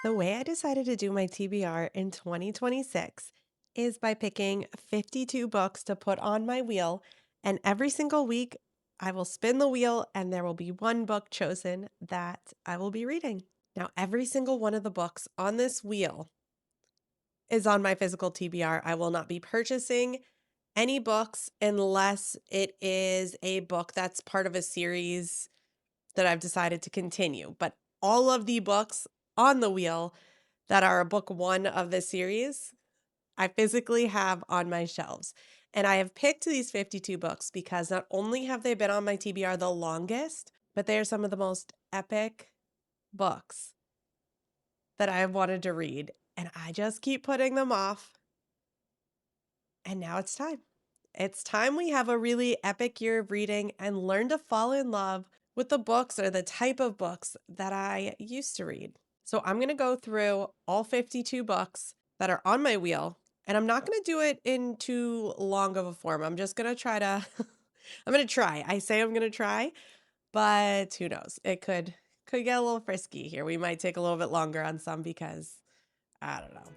The way I decided to do my TBR in 2026 is by picking 52 books to put on my wheel. And every single week, I will spin the wheel and there will be one book chosen that I will be reading. Now, every single one of the books on this wheel is on my physical TBR. I will not be purchasing any books unless it is a book that's part of a series that I've decided to continue. But all of the books on the wheel that are book one of the series, I physically have on my shelves. And I have picked these 52 books because not only have they been on my TBR the longest, but they are some of the most epic books that I have wanted to read. And I just keep putting them off. And now it's time. It's time we have a really epic year of reading and learn to fall in love with the books or the type of books that I used to read. So I'm going to go through all 52 books that are on my wheel, and I'm not going to do it in too long of a form. I'm just going to try to I'm going to try. I say I'm going to try, but who knows? It could get a little frisky here. We might take a little bit longer on some because I don't know.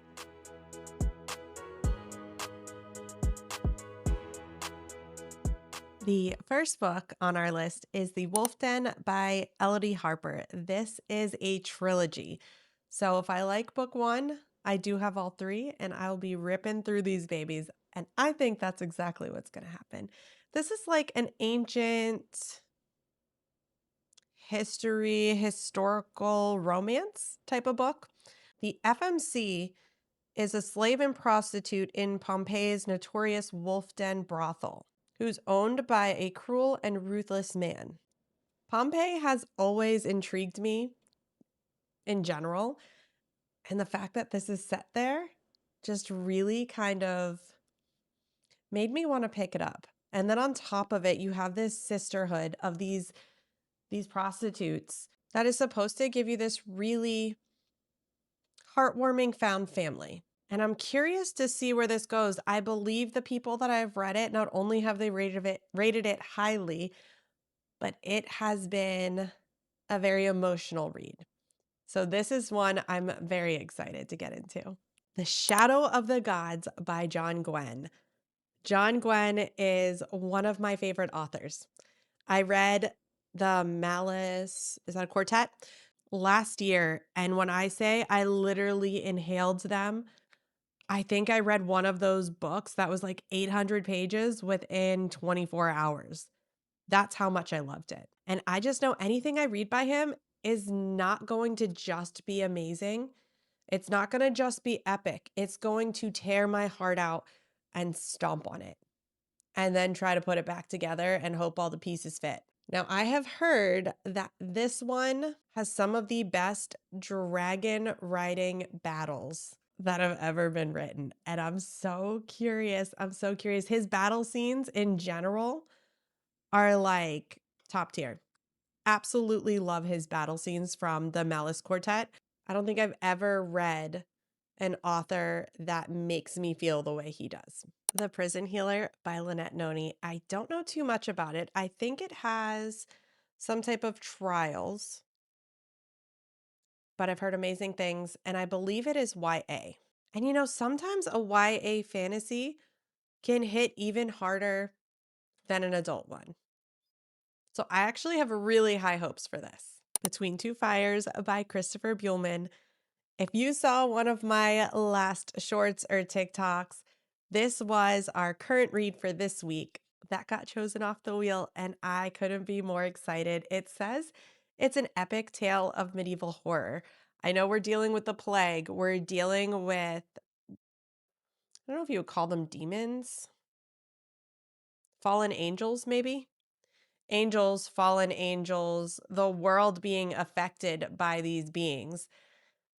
The first book on our list is The Wolf Den by Elodie Harper. This is a trilogy. So if I like book one, I do have all three, and I'll be ripping through these babies. And I think that's exactly what's going to happen. This is like an ancient historical romance type of book. The FMC is a slave and prostitute in Pompeii's notorious Wolf Den brothel, who's owned by a cruel and ruthless man. Pompeii has always intrigued me in general, and the fact that this is set there just really kind of made me want to pick it up. And then on top of it, you have this sisterhood of these prostitutes that is supposed to give you this really heartwarming found family. And I'm curious to see where this goes. I believe the people that I've read it, not only have they rated it highly, but it has been a very emotional read. So this is one I'm very excited to get into. The Shadow of the Gods by John Gwen. John Gwen is one of my favorite authors. I read the Malice, is that a quartet? Last year. And when I say I literally inhaled them, I think I read one of those books that was like 800 pages within 24 hours. That's how much I loved it. And I just know anything I read by him is not going to just be amazing. It's not going to just be epic. It's going to tear my heart out and stomp on it and then try to put it back together and hope all the pieces fit. Now, I have heard that this one has some of the best dragon riding battles that have ever been written. And I'm so curious. I'm so curious. His battle scenes in general are like top tier. Absolutely love his battle scenes from the Malice Quartet. I don't think I've ever read an author that makes me feel the way he does. The Prison Healer by Lynette Noni. I don't know too much about it. I think it has some type of trials, but I've heard amazing things, and I believe it is YA. And you know, sometimes a YA fantasy can hit even harder than an adult one. So I actually have really high hopes for this. Between Two Fires by Christopher Buehlman. If you saw one of my last shorts or TikToks, this was our current read for this week that got chosen off the wheel, and I couldn't be more excited. It says it's an epic tale of medieval horror. I know we're dealing with the plague. We're dealing with, I don't know if you would call them demons, fallen angels, maybe? Angels, fallen angels, the world being affected by these beings.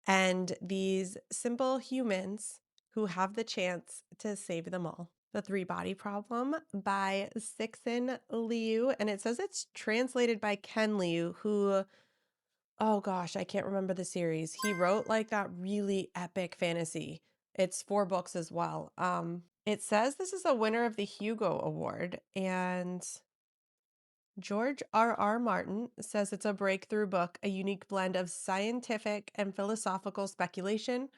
And these simple humans who have the chance to save them all. The Three Body Problem by Sixin Liu. And it says it's translated by Ken Liu, who, oh gosh, I can't remember the series. He wrote like that really epic fantasy. It's 4 books as well. It says this is a winner of the Hugo Award, and George R. Martin says it's a breakthrough book, a unique blend of scientific and philosophical speculation,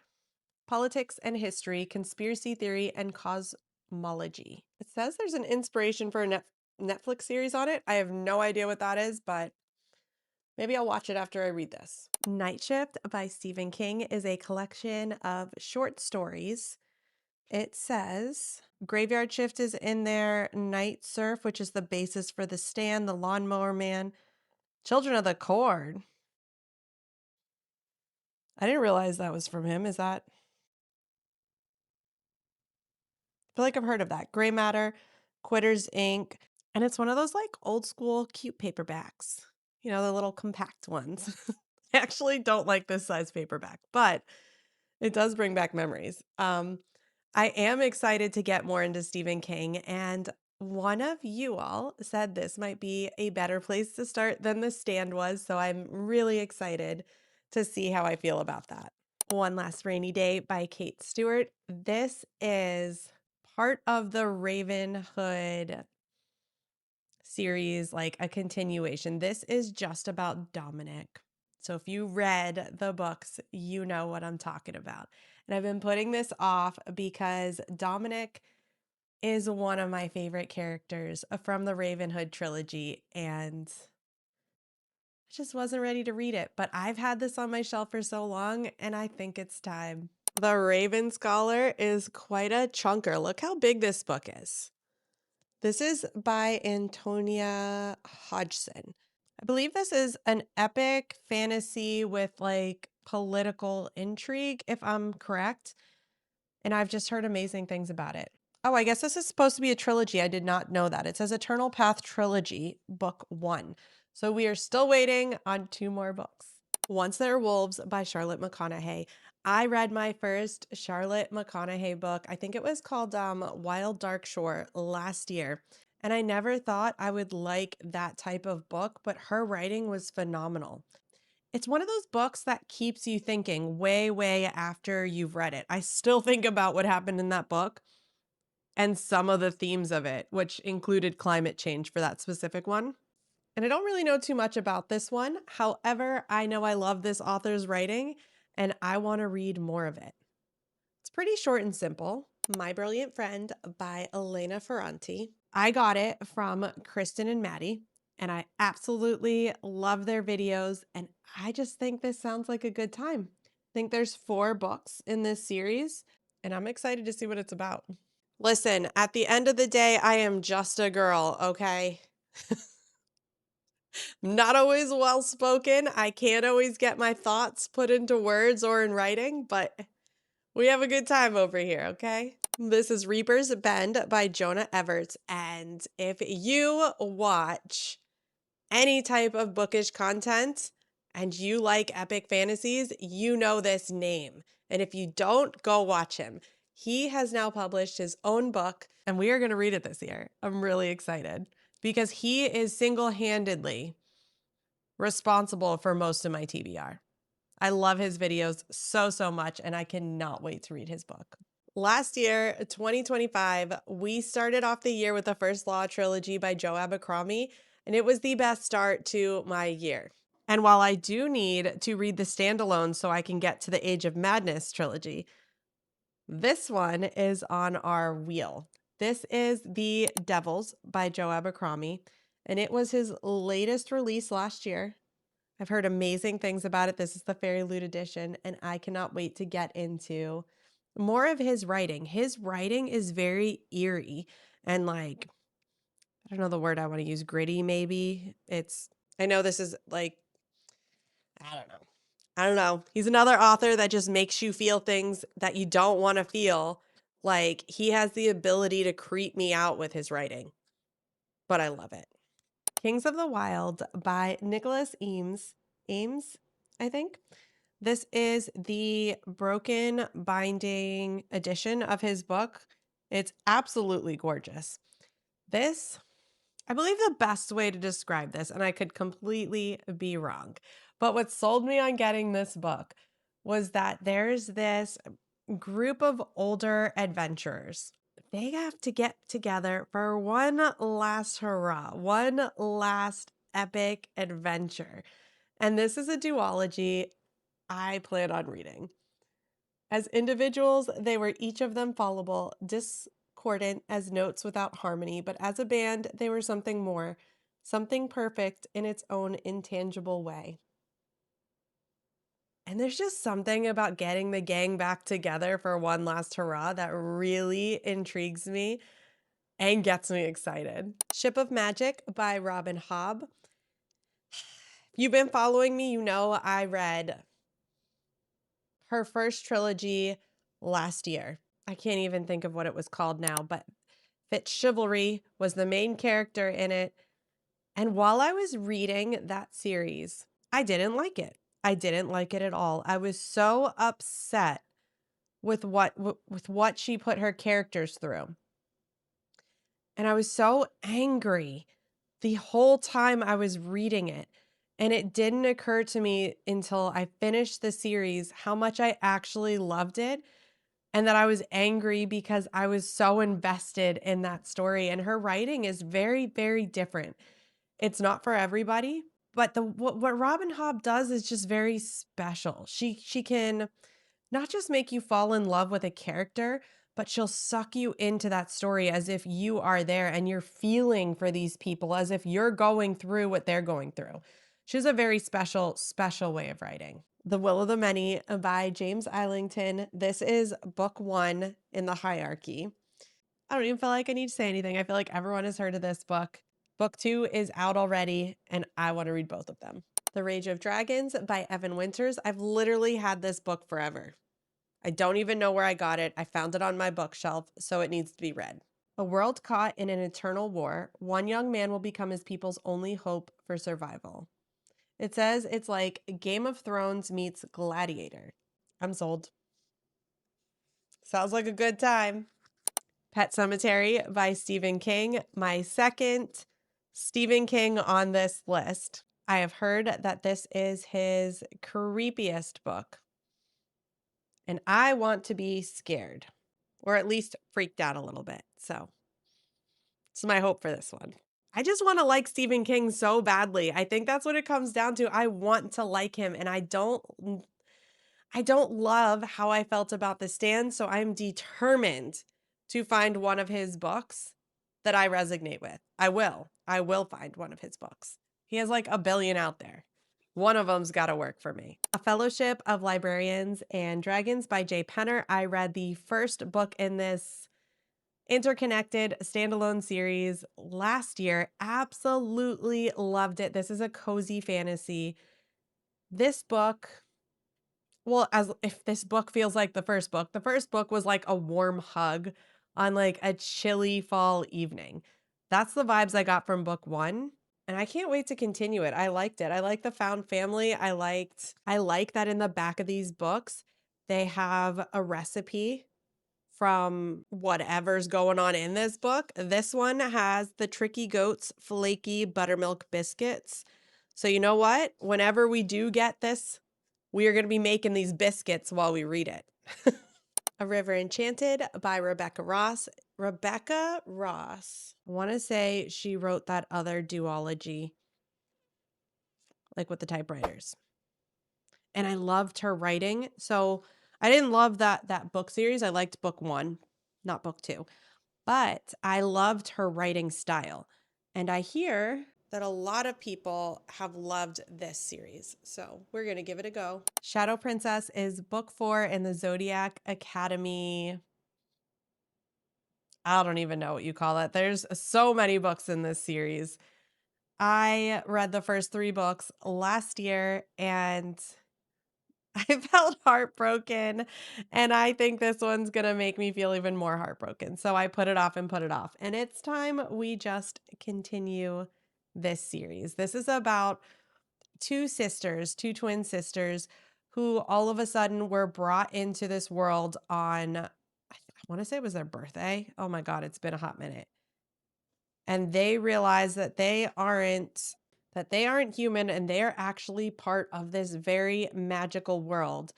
politics and history, conspiracy theory, and cosmology. It says there's an inspiration for a Netflix series on it. I have no idea what that is, but maybe I'll watch it after I read this. Night Shift by Stephen King is a collection of short stories. It says Graveyard Shift is in there, Night Surf, which is the basis for The Stand, The Lawnmower Man, Children of the Corn. I didn't realize that was from him. Is that? I feel like I've heard of that. Gray Matter, Quitters Inc. And it's one of those like old school cute paperbacks, you know, the little compact ones. I actually don't like this size paperback, but it does bring back memories. I am excited to get more into Stephen King, and one of you all said this might be a better place to start than The Stand was, so I'm really excited to see how I feel about that. One Last Rainy Day by Kate Stewart. This is part of the Ravenhood series, like a continuation. This is just about Dominic. So if you read the books, you know what I'm talking about. And I've been putting this off because Dominic is one of my favorite characters from the Ravenhood trilogy, and I just wasn't ready to read it. But I've had this on my shelf for so long, and I think it's time. The Raven Scholar is quite a chunker. Look how big this book is. This is by Antonia Hodgson. I believe this is an epic fantasy with like political intrigue, if I'm correct. And I've just heard amazing things about it. Oh, I guess this is supposed to be a trilogy. I did not know that. It says Eternal Path Trilogy, Book 1. So we are still waiting on 2 more books. Once There Are Wolves by Charlotte McConaughey. I read my first Charlotte McConaughey book. I think it was called Wild Dark Shore last year. And I never thought I would like that type of book, but her writing was phenomenal. It's one of those books that keeps you thinking way, way after you've read it. I still think about what happened in that book and some of the themes of it, which included climate change for that specific one. And I don't really know too much about this one. However, I know I love this author's writing and I want to read more of it. It's pretty short and simple. My Brilliant Friend by Elena Ferranti. I got it from Kristen and Maddie, and I absolutely love their videos, and I just think this sounds like a good time. I think there's 4 books in this series, and I'm excited to see what it's about. Listen, at the end of the day, I am just a girl, okay? Not always well spoken. I can't always get my thoughts put into words or in writing, but we have a good time over here, okay? This is Reaper's Bend by Jonah Everts. And if you watch any type of bookish content and you like epic fantasies, you know this name. And if you don't, go watch him. He has now published his own book, and we are going to read it this year. I'm really excited because he is single-handedly responsible for most of my TBR. I love his videos so, so much, and I cannot wait to read his book. Last year, 2025, we started off the year with the First Law trilogy by Joe Abercrombie, and it was the best start to my year. And while I do need to read the standalone so I can get to the Age of Madness trilogy, this one is on our wheel. This is The Devils by Joe Abercrombie, and it was his latest release last year. I've heard amazing things about it. This is the Fairy Loot edition, and I cannot wait to get into more of his writing. His writing is very eerie and like, I don't know the word I want to use, gritty maybe. I know this is like, I don't know. I don't know. He's another author that just makes you feel things that you don't want to feel. Like he has the ability to creep me out with his writing, but I love it. Kings of the Wild by Nicholas Ames, I think. This is the broken binding edition of his book. It's absolutely gorgeous. I believe the best way to describe this, and I could completely be wrong, but what sold me on getting this book was that there's this group of older adventurers, they have to get together for one last hurrah, one last epic adventure. And this is a duology I plan on reading. As individuals, they were each of them fallible, discordant as notes without harmony, but as a band, they were something more, something perfect in its own intangible way. And there's just something about getting the gang back together for one last hurrah that really intrigues me and gets me excited. Ship of Magic by Robin Hobb. If you've been following me, you know I read her first trilogy last year. I can't even think of what it was called now, but Fitz Chivalry was the main character in it. And while I was reading that series, I didn't like it. I didn't like it at all. I was so upset with what she put her characters through. And I was so angry the whole time I was reading it. And it didn't occur to me until I finished the series how much I actually loved it and that I was angry because I was so invested in that story. And her writing is very, very different. It's not for everybody, but what Robin Hobb does is just very special. She can not just make you fall in love with a character, but she'll suck you into that story as if you are there and you're feeling for these people as if you're going through what they're going through. She has a very special, special way of writing. The Will of the Many by James Islington. This is book 1 in the hierarchy. I don't even feel like I need to say anything. I feel like everyone has heard of this book. Book 2 is out already, and I want to read both of them. The Rage of Dragons by Evan Winters. I've literally had this book forever. I don't even know where I got it. I found it on my bookshelf, so it needs to be read. A world caught in an eternal war, one young man will become his people's only hope for survival. It says it's like Game of Thrones meets Gladiator. I'm sold. Sounds like a good time. Pet Cemetery by Stephen King, my second Stephen King on this list. I have heard that this is his creepiest book, and I want to be scared, or at least freaked out a little bit. So, it's my hope for this one. I just want to like Stephen King so badly. I think that's what it comes down to. I want to like him, and I don't love how I felt about The Stand, so I'm determined to find one of his books that I resonate with. I will. I will find one of his books. He has like a billion out there. One of them's got to work for me. A Fellowship of Librarians and Dragons by Jay Penner. I read the first book in this interconnected standalone series last year. Absolutely loved it. This is a cozy fantasy. This book, well, as if this book feels like the first book was like a warm hug on like a chilly fall evening. That's the vibes I got from book 1. And I can't wait to continue it. I liked it. I like the found family. I like that in the back of these books, they have a recipe from whatever's going on in this book. This one has the Tricky Goats flaky buttermilk biscuits. So you know what? Whenever we do get this, we are going to be making these biscuits while we read it. A River Enchanted by Rebecca Ross. Rebecca Ross. I want to say she wrote that other duology, like with the typewriters. And I loved her writing. So I didn't love that book series. I liked book 1, not book 2. But I loved her writing style. And I hear that a lot of people have loved this series. So we're going to give it a go. Shadow Princess is book 4 in the Zodiac Academy. I don't even know what you call it. There's so many books in this series. I read the first 3 books last year and I felt heartbroken, and I think this one's gonna make me feel even more heartbroken. So I put it off and put it off. And it's time we just continue this series. This is about 2 sisters, 2 twin sisters, who all of a sudden were brought into this world on, I want to say it was their birthday. Oh my God, it's been a hot minute. And they realize that they aren't human and they are actually part of this very magical world.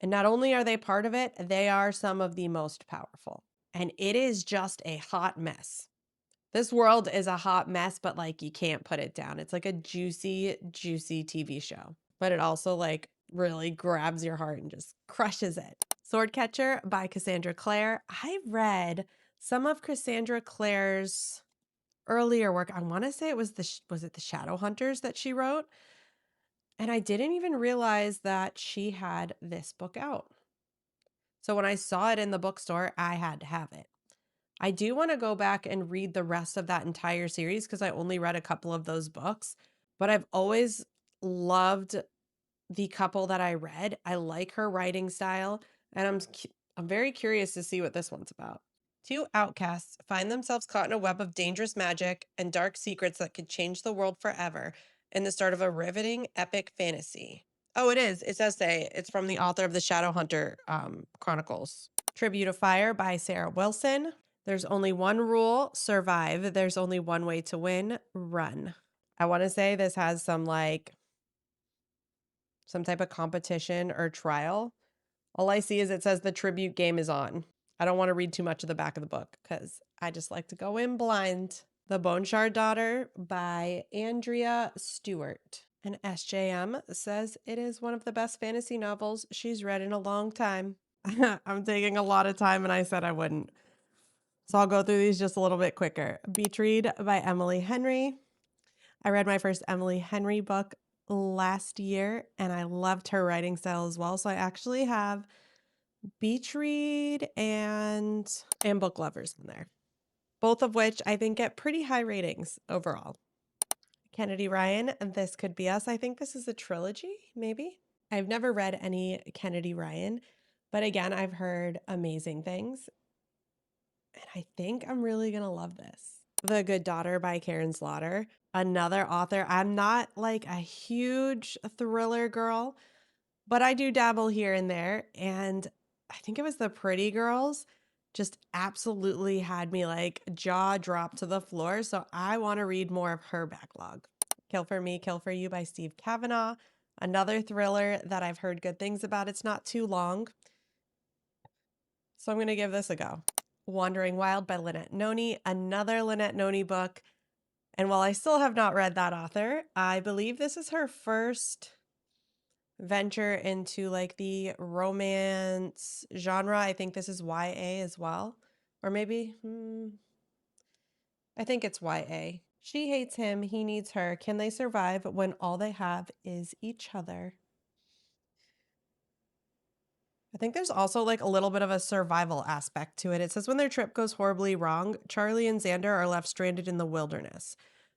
And not only are they part of it, they are some of the most powerful. and it is just a hot mess. This world is a hot mess, but like you can't put it down. It's like a juicy, juicy TV show, but it also like really grabs your heart and just crushes it. Swordcatcher by Cassandra Clare. I read some of Cassandra Clare's earlier work. I want to say it was was it the Shadow Hunters that she wrote? And I didn't even realize that she had this book out. So when I saw it in the bookstore, I had to have it. I do want to go back and read the rest of that entire series because I only read a couple of those books, but I've always loved the couple that I read. I like her writing style, and I'm very curious to see what this one's about. Two outcasts find themselves caught in a web of dangerous magic and dark secrets that could change the world forever in the start of a riveting epic fantasy. Oh, it is. It does say it's from the author of the Shadowhunter Chronicles. Tribute of Fire by Sarah Wilson. There's only one rule, survive. There's only one way to win, run. I want to say this has some type of competition or trial. All I see is it says the tribute game is on. I don't want to read too much of the back of the book because I just like to go in blind. The Bone Shard Daughter by Andrea Stewart. And SJM says it is one of the best fantasy novels she's read in a long time. I'm taking a lot of time and I said I wouldn't. So I'll go through these just a little bit quicker. Beach Read by Emily Henry. I read my first Emily Henry book last year and I loved her writing style as well. So I actually have Beach Read and Book Lovers in there, both of which I think get pretty high ratings overall. Kennedy Ryan, This Could Be Us. I think this is a trilogy, maybe. I've never read any Kennedy Ryan, but again, I've heard amazing things. And I think I'm really going to love this. The Good Daughter by Karen Slaughter. Another author. I'm not like a huge thriller girl, but I do dabble here and there. And I think it was The Pretty Girls just absolutely had me like jaw drop to the floor. So I want to read more of her backlog. Kill for Me, Kill for You by Steve Kavanaugh. Another thriller that I've heard good things about. It's not too long, so I'm going to give this a go. Wandering Wild by Lynette Noni, another Lynette Noni book. And while I still have not read that author, I believe this is her first venture into like the romance genre. I think this is YA as well. Or maybe, I think it's YA. She hates him, he needs her. Can they survive when all they have is each other? I think there's also like a little bit of a survival aspect to it. It says when their trip goes horribly wrong, Charlie and Xander are left stranded in the wilderness.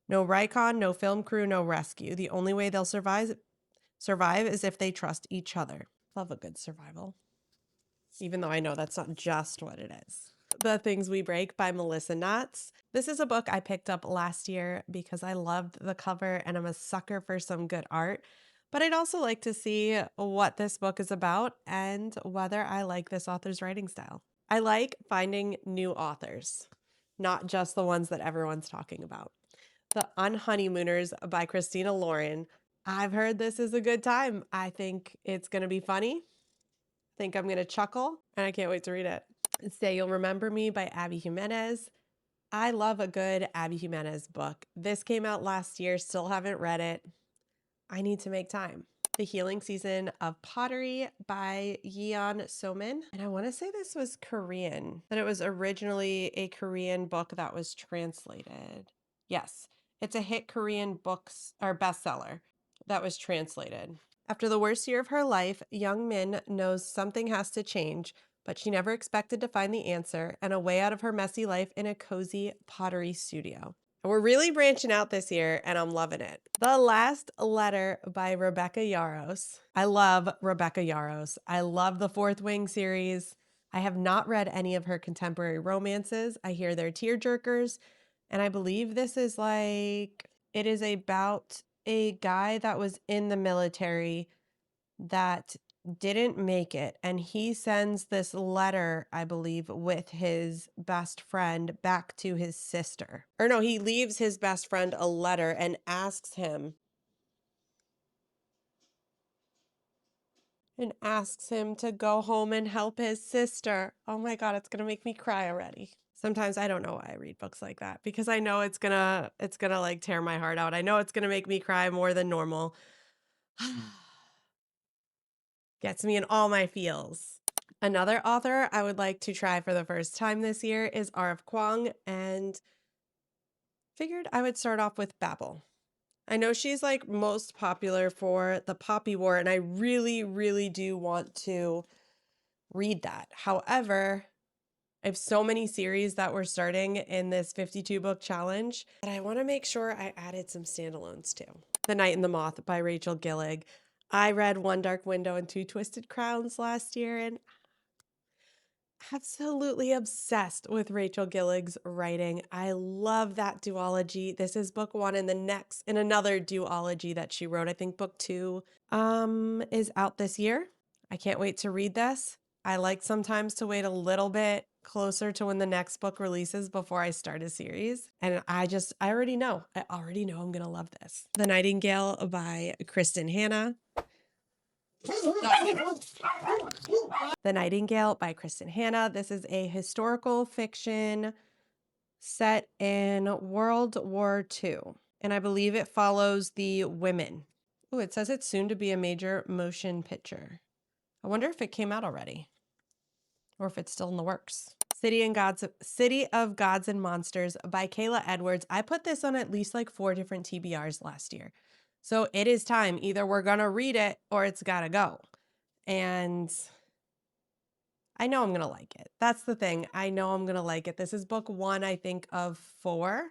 No Rykon, no film crew, no rescue. The only way they'll survive is if they trust each other. Love a good survival. Even though I know that's not just what it is. The Things We Break by Melissa Knotts. This is a book I picked up last year because I loved the cover and I'm a sucker for some good art. But I'd also like to see what this book is about and whether I like this author's writing style. I like finding new authors, not just the ones that everyone's talking about. The Unhoneymooners by Christina Lauren. I've heard this is a good time. I think it's going to be funny. I think I'm going to chuckle, and I can't wait to read it. Say You'll Remember Me by Abby Jimenez. I love a good Abby Jimenez book. This came out last year, still haven't read it. I need to make time. The Healing Season of Pottery by Yeon Somin. And I want to say this was Korean, that it was originally a Korean book that was translated. Yes, it's a hit Korean books or bestseller that was translated. After the worst year of her life, Young Min knows something has to change, but she never expected to find the answer and a way out of her messy life in a cozy pottery studio. We're really branching out this year, and I'm loving it. The Last Letter by Rebecca Yarros. I love Rebecca Yarros. I love the Fourth Wing series. I have not read any of her contemporary romances. I hear they're tearjerkers, and I believe this is like, it is about a guy that was in the military that didn't make it, and he sends this letter, I believe, with his best friend back to his sister. Or no, he leaves his best friend a letter and asks him and asks him to go home and help his sister. Oh my God, it's gonna make me cry already. Sometimes I don't know why I read books like that because I know it's gonna like tear my heart out. I know it's gonna make me cry more than normal. Gets me in all my feels. Another author I would like to try for the first time this year is R.F. Kuang, and figured I would start off with Babel. I know she's like most popular for the Poppy War, and I really, really do want to read that. However, I have so many series that we're starting in this 52 book challenge that I want to make sure I added some standalones too. The Night and the Moth by Rachel Gillig. I read One Dark Window and Two Twisted Crowns last year, and absolutely obsessed with Rachel Gillig's writing. I love that duology. This is book one in another duology that she wrote. I think book two is out this year. I can't wait to read this. I like sometimes to wait a little bit closer to when the next book releases before I start a series. And I already know. I already know I'm going to love this. The Nightingale by Kristen Hanna. The Nightingale by Kristen Hanna. This is a historical fiction set in World War II, and I believe it follows the women. Oh, it says it's soon to be a major motion picture. I wonder if it came out already or if it's still in the works. City of Gods and Monsters by Kayla Edwards. I put this on at least like 4 different TBRs last year. So it is time. Either we're going to read it or it's got to go. And I know I'm going to like it. That's the thing. I know I'm going to like it. This is book one, I think, of 4.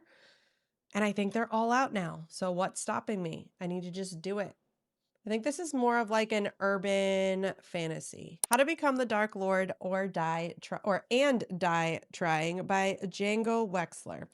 And I think they're all out now. So what's stopping me? I need to just do it. I think this is more of like an urban fantasy. How to Become the Dark Lord or Die Trying by Django Wexler.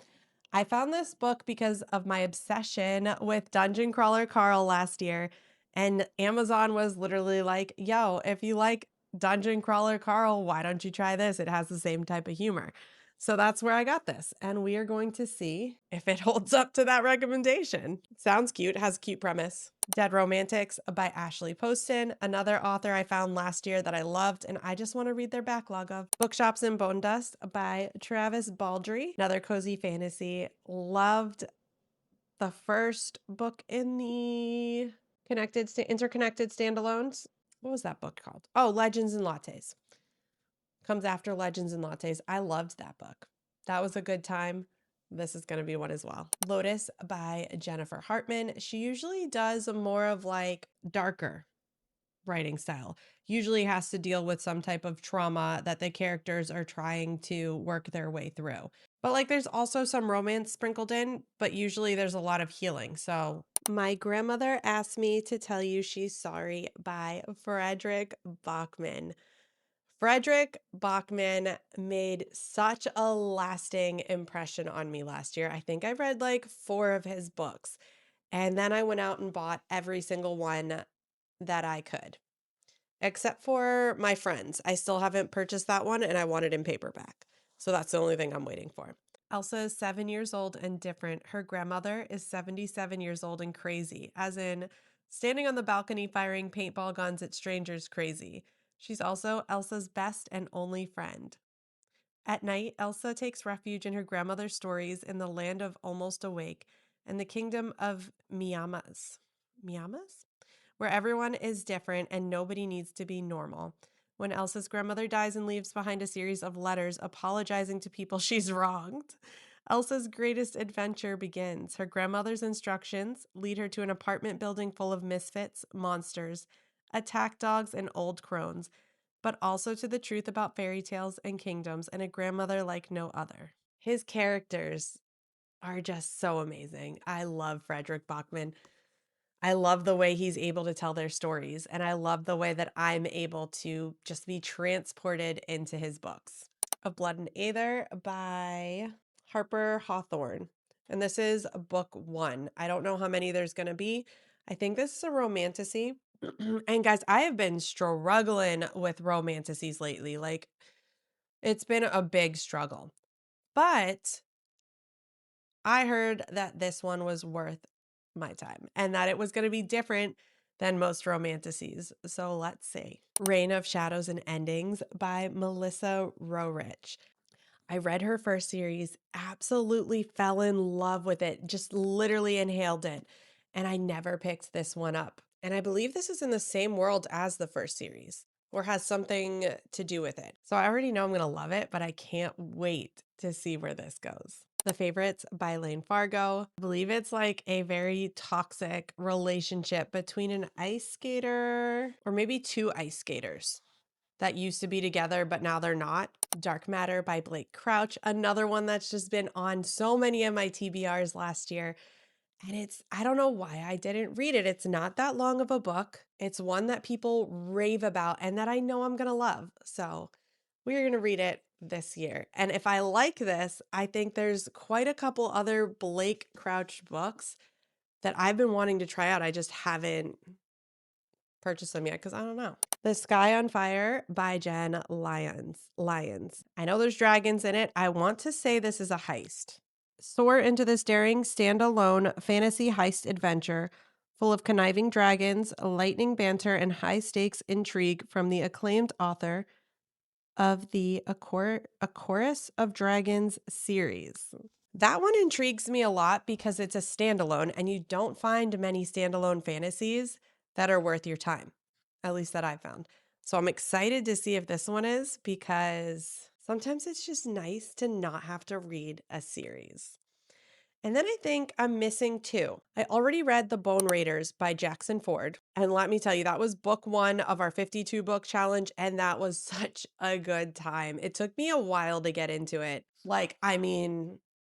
I found this book because of my obsession with Dungeon Crawler Carl last year. And Amazon was literally like, yo, if you like Dungeon Crawler Carl, why don't you try this? It has the same type of humor. So that's where I got this. And we are going to see if it holds up to that recommendation. Sounds cute, has a cute premise. Dead Romantics by Ashley Poston, another author I found last year that I loved, and I just want to read their backlog of. Bookshops and Bone Dust by Travis Baldry, another cozy fantasy. Loved the first book in the interconnected standalones. What was that book called? Oh, Legends and Lattes. Comes after Legends and Lattes. I loved that book. That was a good time. This is going to be one as well. Lotus by Jennifer Hartman. She usually does a more of like darker writing style. Usually has to deal with some type of trauma that the characters are trying to work their way through. But like there's also some romance sprinkled in, but usually there's a lot of healing. So My Grandmother Asked Me to Tell You She's Sorry by Frederick Bachman. Frederick Bachman made such a lasting impression on me last year. I think I read like 4 of his books, and then I went out and bought every single one that I could, except for My Friends. I still haven't purchased that one, and I want it in paperback. So that's the only thing I'm waiting for. Elsa is 7 years old and different. Her grandmother is 77 years old and crazy, as in standing on the balcony firing paintball guns at strangers crazy. She's also Elsa's best and only friend. At night, Elsa takes refuge in her grandmother's stories in the land of Almost Awake and the kingdom of Miamas. Miamas? Where everyone is different and nobody needs to be normal. When Elsa's grandmother dies and leaves behind a series of letters apologizing to people she's wronged, Elsa's greatest adventure begins. Her grandmother's instructions lead her to an apartment building full of misfits, monsters, attack dogs, and old crones, but also to the truth about fairy tales and kingdoms and a grandmother like no other. His characters are just so amazing. I love Frederick Bachman. I love the way he's able to tell their stories, and I love the way that I'm able to just be transported into his books. Of Blood and Aether by Harper Hawthorne. And this is book 1. I don't know how many there's going to be. I think this is a romantasy. And guys, I have been struggling with romantasies lately. Like, it's been a big struggle. But I heard that this one was worth my time and that it was going to be different than most romanticises. So let's see. Reign of Shadows and Endings by Melissa Rorich. I read her first series, absolutely fell in love with it, just literally inhaled it. And I never picked this one up. And I believe this is in the same world as the first series or has something to do with it. So I already know I'm going to love it, but I can't wait to see where this goes. The Favorites by Lane Fargo. I believe it's like a very toxic relationship between an ice skater or maybe two ice skaters that used to be together, but now they're not. Dark Matter by Blake Crouch, another one that's just been on so many of my TBRs last year. And I don't know why I didn't read it. It's not that long of a book. It's one that people rave about and that I know I'm going to love. So we're going to read it this year. And if I like this, I think there's quite a couple other Blake Crouch books that I've been wanting to try out. I just haven't purchased them yet because I don't know. The Sky on Fire by Jen Lyons. I know there's dragons in it. I want to say this is a heist. Soar into this daring, standalone fantasy heist adventure full of conniving dragons, lightning banter, and high stakes intrigue from the acclaimed author of the A Chorus of Dragons series. That one intrigues me a lot because it's a standalone, and you don't find many standalone fantasies that are worth your time, at least that I found. So I'm excited to see if this one is because sometimes it's just nice to not have to read a series. And then I think I'm missing two. I already read The Bone Raiders by Jackson Ford. And let me tell you, that was book one of our 52 book challenge. And that was such a good time. It took me a while to get into it.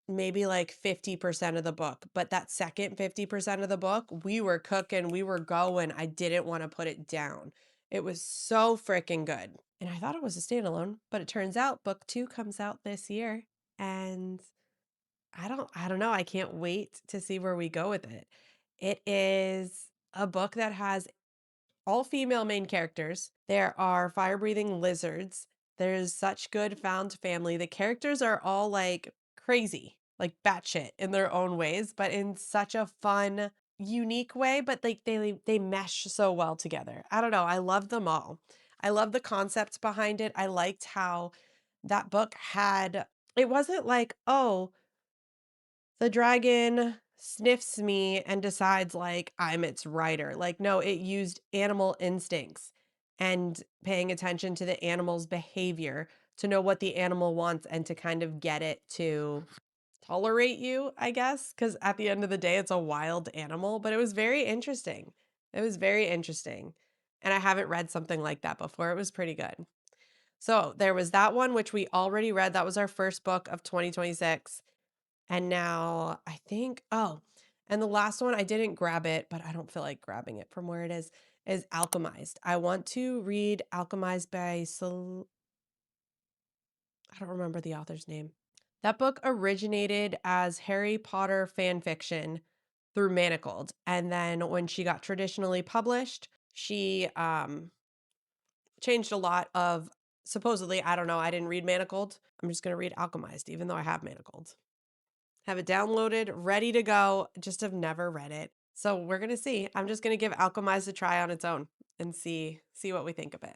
Maybe like 50% of the book. But that second 50% of the book, we were cooking, we were going. I didn't want to put it down. It was so freaking good. And I thought it was a standalone, but it turns out book two comes out this year. And I don't know. I can't wait to see where we go with it. It is a book that has all female main characters. There are fire-breathing lizards. There's such good found family. The characters are all like crazy, like batshit in their own ways, but in such a fun, unique way, but like they mesh so well together. I don't know. I love them all. I love the concept behind it. I liked how that book had it wasn't like, "Oh, the dragon sniffs me and decides like I'm its rider." Like, no, it used animal instincts and paying attention to the animal's behavior to know what the animal wants and to kind of get it to tolerate you, I guess. Because at the end of the day, it's a wild animal, but it was very interesting. It was very interesting. And I haven't read something like that before. It was pretty good. So there was that one, which we already read. That was our first book of 2026. And now I think, oh, and the last one, I didn't grab it, but I don't feel like grabbing it from where it is Alchemized. I want to read Alchemized by I don't remember the author's name. That book originated as Harry Potter fan fiction through Manacled. And then when she got traditionally published, she changed a lot of supposedly, I don't know, I didn't read Manacled. I'm just going to read Alchemized, even though I have Manacled. Have it downloaded, ready to go. Just have never read it. So we're going to see. I'm just going to give Alchemized a try on its own and see what we think of it.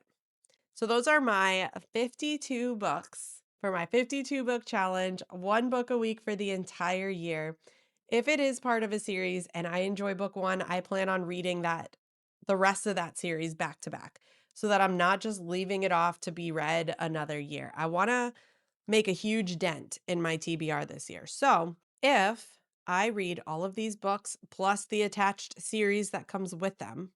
So those are my 52 books for my 52 book challenge, one book a week for the entire year. If it is part of a series and I enjoy book one, I plan on reading the rest of that series back to back so that I'm not just leaving it off to be read another year. I want to make a huge dent in my TBR this year. So if I read all of these books plus the attached series that comes with them,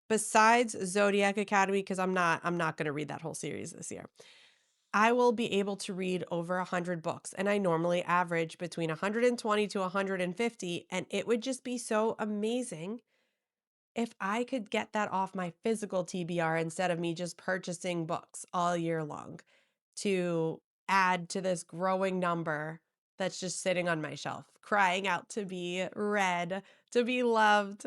besides Zodiac Academy, because I'm not going to read that whole series this year, I will be able to read over 100 books. And I normally average between 120 to 150. And it would just be so amazing if I could get that off my physical TBR instead of me just purchasing books all year long to add to this growing number that's just sitting on my shelf, crying out to be read, to be loved.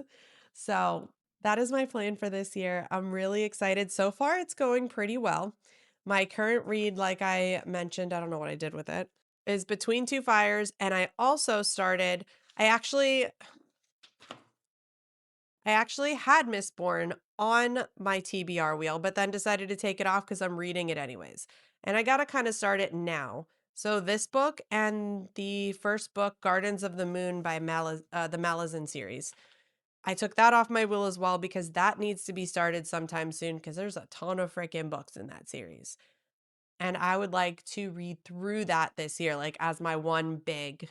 So that is my plan for this year. I'm really excited. So far, it's going pretty well. My current read, like I mentioned, I don't know what I did with it, is Between Two Fires. And I also started, I actually I actually had Mistborn on my TBR wheel, but then decided to take it off because I'm reading it anyways. And I got to kind of start it now. So this book and the first book, Gardens of the Moon by the Malazan series, I took that off my wheel as well because that needs to be started sometime soon because there's a ton of freaking books in that series. And I would like to read through that this year, like as my one big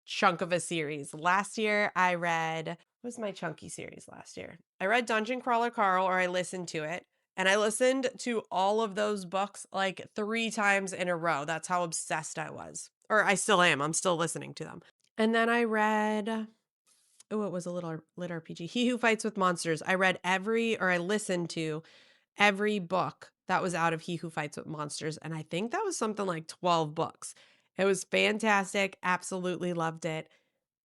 chunk of a series. Last year, I read, what was my chunky series last year? I read Dungeon Crawler Carl, or I listened to it. And I listened to all of those books like 3 times in a row. That's how obsessed I was. Or I still am. I'm still listening to them. And then I read, oh, it was a little lit RPG. He Who Fights with Monsters. I listened to every book that was out of He Who Fights with Monsters. And I think that was something like 12 books. It was fantastic. Absolutely loved it.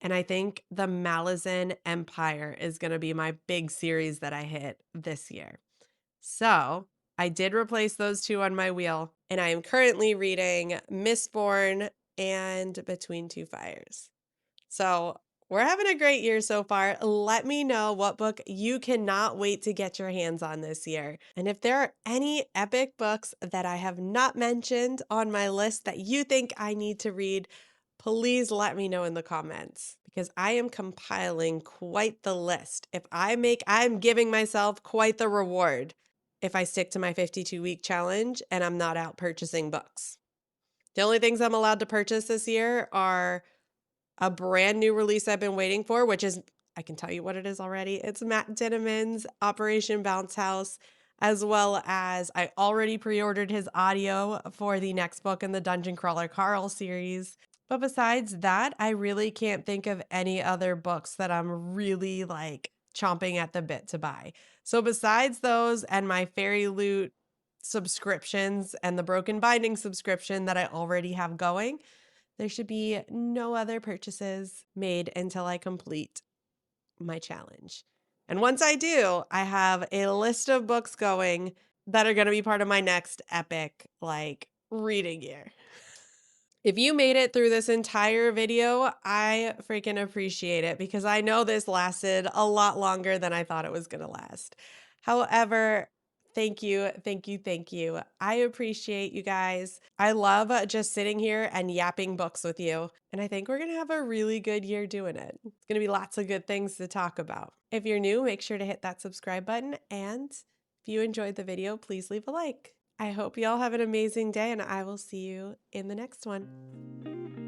And I think the Malazan Empire is going to be my big series that I hit this year. So I did replace those two on my wheel, and I am currently reading Mistborn and Between Two Fires. So we're having a great year so far. Let me know what book you cannot wait to get your hands on this year. And if there are any epic books that I have not mentioned on my list that you think I need to read, please let me know in the comments because I am compiling quite the list. I'm giving myself quite the reward if I stick to my 52-week challenge and I'm not out purchasing books. The only things I'm allowed to purchase this year are a brand new release I've been waiting for, which is, I can tell you what it is already. It's Matt Dinniman's Operation Bounce House, as well as I already pre-ordered his audio for the next book in the Dungeon Crawler Carl series. But besides that, I really can't think of any other books that I'm really like chomping at the bit to buy. So besides those and my Fairy Loot subscriptions and the Broken Binding subscription that I already have going, there should be no other purchases made until I complete my challenge. And once I do, I have a list of books going that are going to be part of my next epic like reading year. If you made it through this entire video, I freaking appreciate it because I know this lasted a lot longer than I thought it was going to last. However, thank you, thank you, thank you. I appreciate you guys. I love just sitting here and yapping books with you. And I think we're going to have a really good year doing it. It's going to be lots of good things to talk about. If you're new, make sure to hit that subscribe button. And if you enjoyed the video, please leave a like. I hope you all have an amazing day, and I will see you in the next one.